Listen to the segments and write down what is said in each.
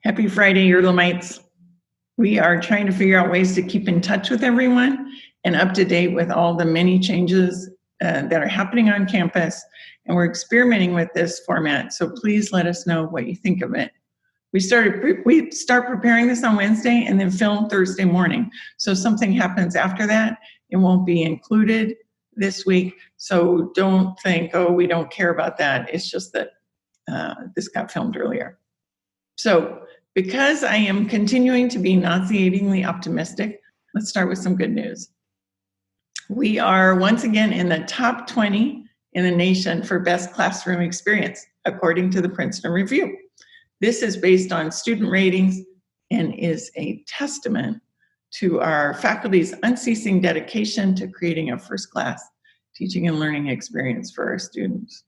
Happy Friday, Earlhamites. We are trying to figure out ways to keep in touch with everyone and up to date with all the many changes that are happening on campus. And we're experimenting with this format, so please let us know what you think of it. We start preparing this on Wednesday and then film Thursday morning. So if something happens after that, it won't be included this week. So don't think, oh, we don't care about that. It's just that this got filmed earlier. So because I am continuing to be nauseatingly optimistic, let's start with some good news. We are once again in the top 20 in the nation for best classroom experience, according to the Princeton Review. This is based on student ratings and is a testament to our faculty's unceasing dedication to creating a first-class teaching and learning experience for our students.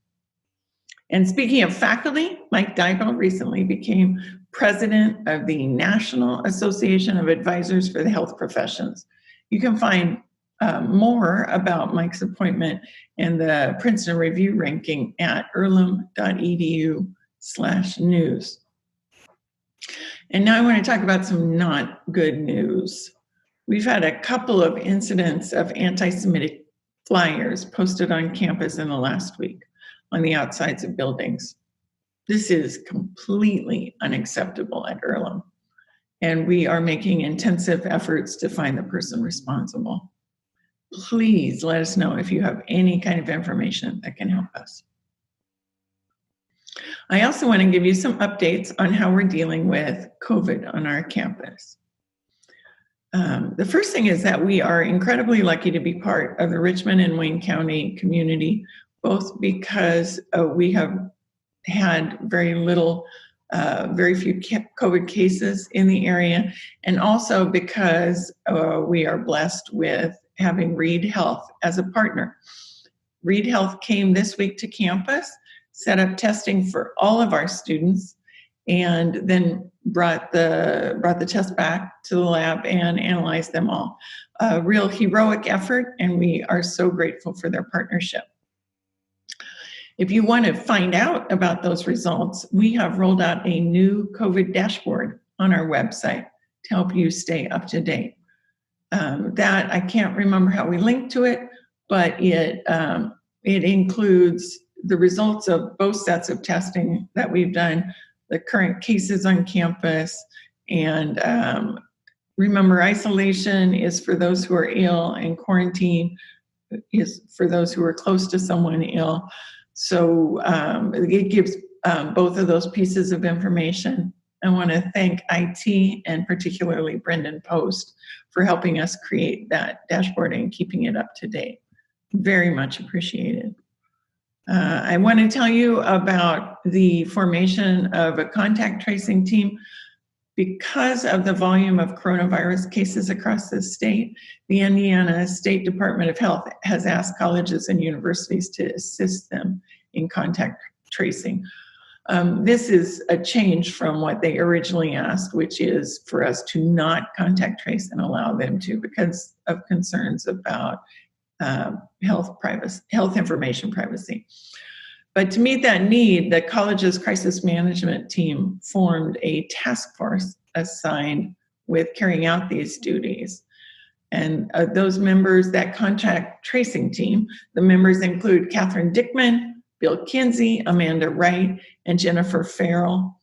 And speaking of faculty, Mike Dybel recently became president of the National Association of Advisors for the Health Professions. You can find more about Mike's appointment and the Princeton Review ranking at earlham.edu/news. And now I want to talk about some not good news. We've had a couple of incidents of anti-Semitic flyers posted on campus in the last week on the outsides of buildings. This is completely unacceptable at Earlham, and we are making intensive efforts to find the person responsible. Please let us know if you have any kind of information that can help us. I also want to give you some updates on how we're dealing with COVID on our campus. The first thing is that we are incredibly lucky to be part of the Richmond and Wayne County community, both because we have had very few COVID cases in the area, and also because we are blessed with having Reed Health as a partner. Reed Health came this week to campus, set up testing for all of our students, and then brought the test back to the lab and analyzed them all. A real heroic effort, and we are so grateful for their partnership. If you want to find out about those results, we have rolled out a new COVID dashboard on our website to help you stay up to date. That I can't remember how we linked to it, but it includes the results of both sets of testing that we've done, the current cases on campus, and remember, isolation is for those who are ill, and quarantine is for those who are close to someone ill. So it gives both of those pieces of information. I want to thank IT and particularly Brendan Post for helping us create that dashboard and keeping it up to date. Very much appreciated. I want to tell you about the formation of a contact tracing team. Because of the volume of coronavirus cases across the state, the Indiana State Department of Health has asked colleges and universities to assist them in contact tracing. This is a change from what they originally asked, which is for us to not contact trace and allow them to because of concerns about health information privacy. But to meet that need, the college's crisis management team formed a task force assigned with carrying out these duties. And those members, that contact tracing team, the members include Catherine Dickman, Bill Kinsey, Amanda Wright, and Jennifer Farrell.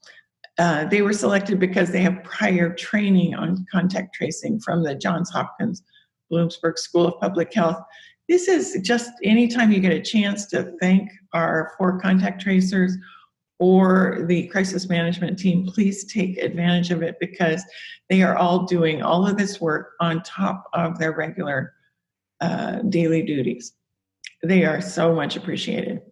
They were selected because they have prior training on contact tracing from the Johns Hopkins Bloomsburg School of Public Health. This is just anytime you get a chance to thank our 4 contact tracers or the crisis management team, please take advantage of it because they are all doing all of this work on top of their regular daily duties. They are so much appreciated.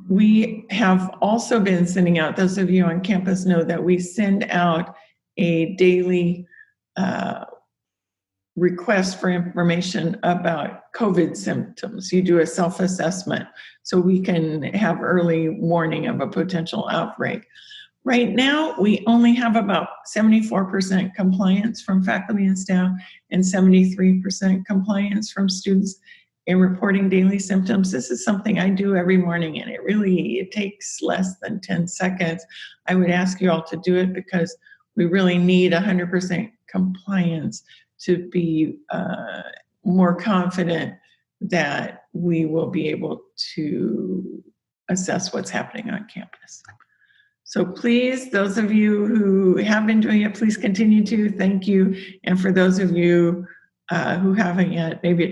We have also been sending out, those of you on campus know that we send out a daily request for information about COVID symptoms. You do a self-assessment so we can have early warning of a potential outbreak. Right now, we only have about 74% compliance from faculty and staff and 73% compliance from students. in reporting daily symptoms. This is something I do every morning, and it takes less than 10 seconds. I would ask you all to do it because we really need 100% compliance to be more confident that we will be able to assess what's happening on campus. So please, those of you who have been doing it, please continue to. Thank you. And for those of you who haven't yet, maybe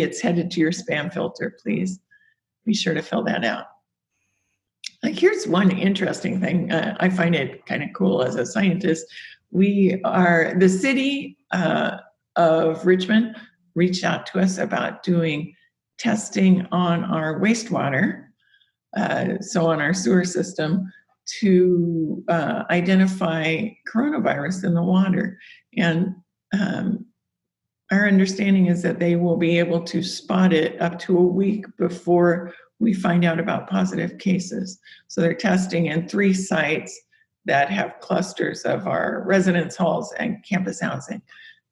it's headed to your spam filter. Please be sure to fill that out. Like, here's one interesting thing. I find it kind of cool as a scientist. The city of Richmond reached out to us about doing testing on our wastewater, so on our sewer system, to identify coronavirus in the water. And our understanding is that they will be able to spot it up to a week before we find out about positive cases. So they're testing in 3 sites that have clusters of our residence halls and campus housing.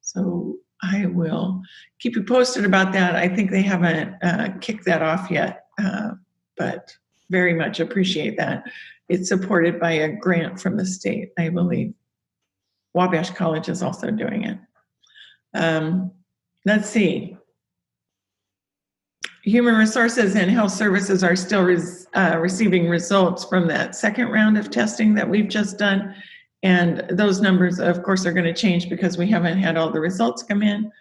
So I will keep you posted about that. I think they haven't kicked that off yet, but very much appreciate that. It's supported by a grant from the state, I believe. Wabash College is also doing it. Let's see. Human Resources and Health Services are still receiving results from that second round of testing that we've just done. And those numbers, of course, are going to change because we haven't had all the results come in.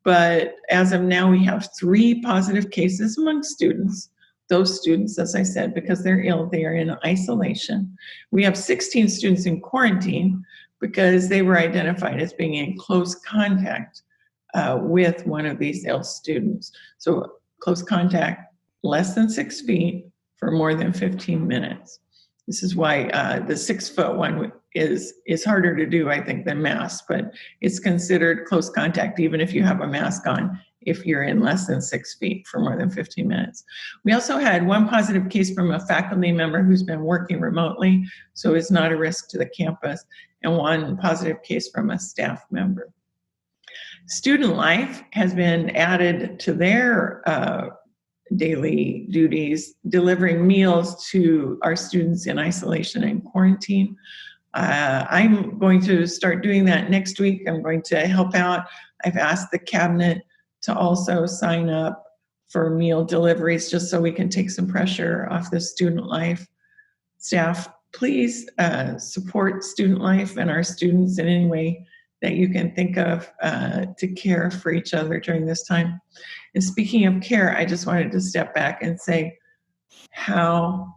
But as of now, we have 3 positive cases among students. Those students, as I said, because they're ill, they are in isolation. We have 16 students in quarantine because they were identified as being in close contact with one of these ill students. So close contact, less than 6 feet for more than 15 minutes. This is why the 6-foot one is harder to do, I think, than masks, but it's considered close contact even if you have a mask on, if you're in less than 6 feet for more than 15 minutes. We also had 1 positive case from a faculty member who's been working remotely, so is not a risk to the campus, and 1 positive case from a staff member. Student Life has been added to their daily duties, delivering meals to our students in isolation and quarantine. I'm going to start doing that next week. I'm going to help out. I've asked the cabinet to also sign up for meal deliveries just so we can take some pressure off the Student Life staff. Please support Student Life and our students in any way that you can think of to care for each other during this time. And speaking of care, I just wanted to step back and say how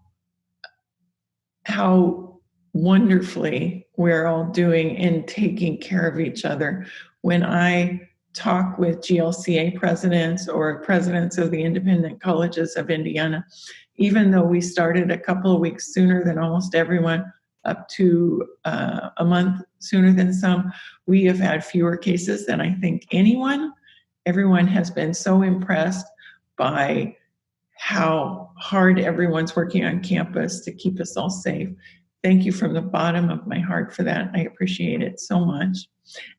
wonderfully we're all doing in taking care of each other. When I talk with GLCA presidents or presidents of the independent colleges of Indiana, even though we started a couple of weeks sooner than almost everyone, up to a month sooner than some, we have had fewer cases than I think anyone. Everyone has been so impressed by how hard everyone's working on campus to keep us all safe. Thank you from the bottom of my heart for that. I appreciate it so much.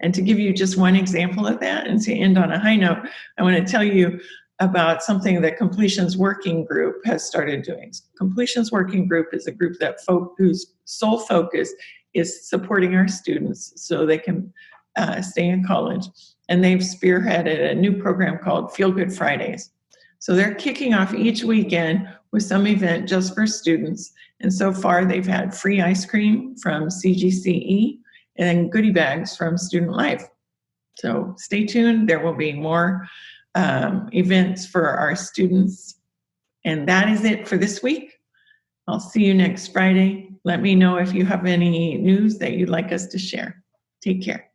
And to give you just one example of that, and to end on a high note, I want to tell you about something that Completions Working Group has started doing. Completions Working Group is a group that whose sole focus is supporting our students so they can stay in college. And they've spearheaded a new program called Feel Good Fridays. So they're kicking off each weekend with some event just for students. And so far they've had free ice cream from CGCE and goodie bags from Student Life. So stay tuned. There will be more events for our students. And that is it for this week. I'll see you next Friday. Let me know if you have any news that you'd like us to share. Take care.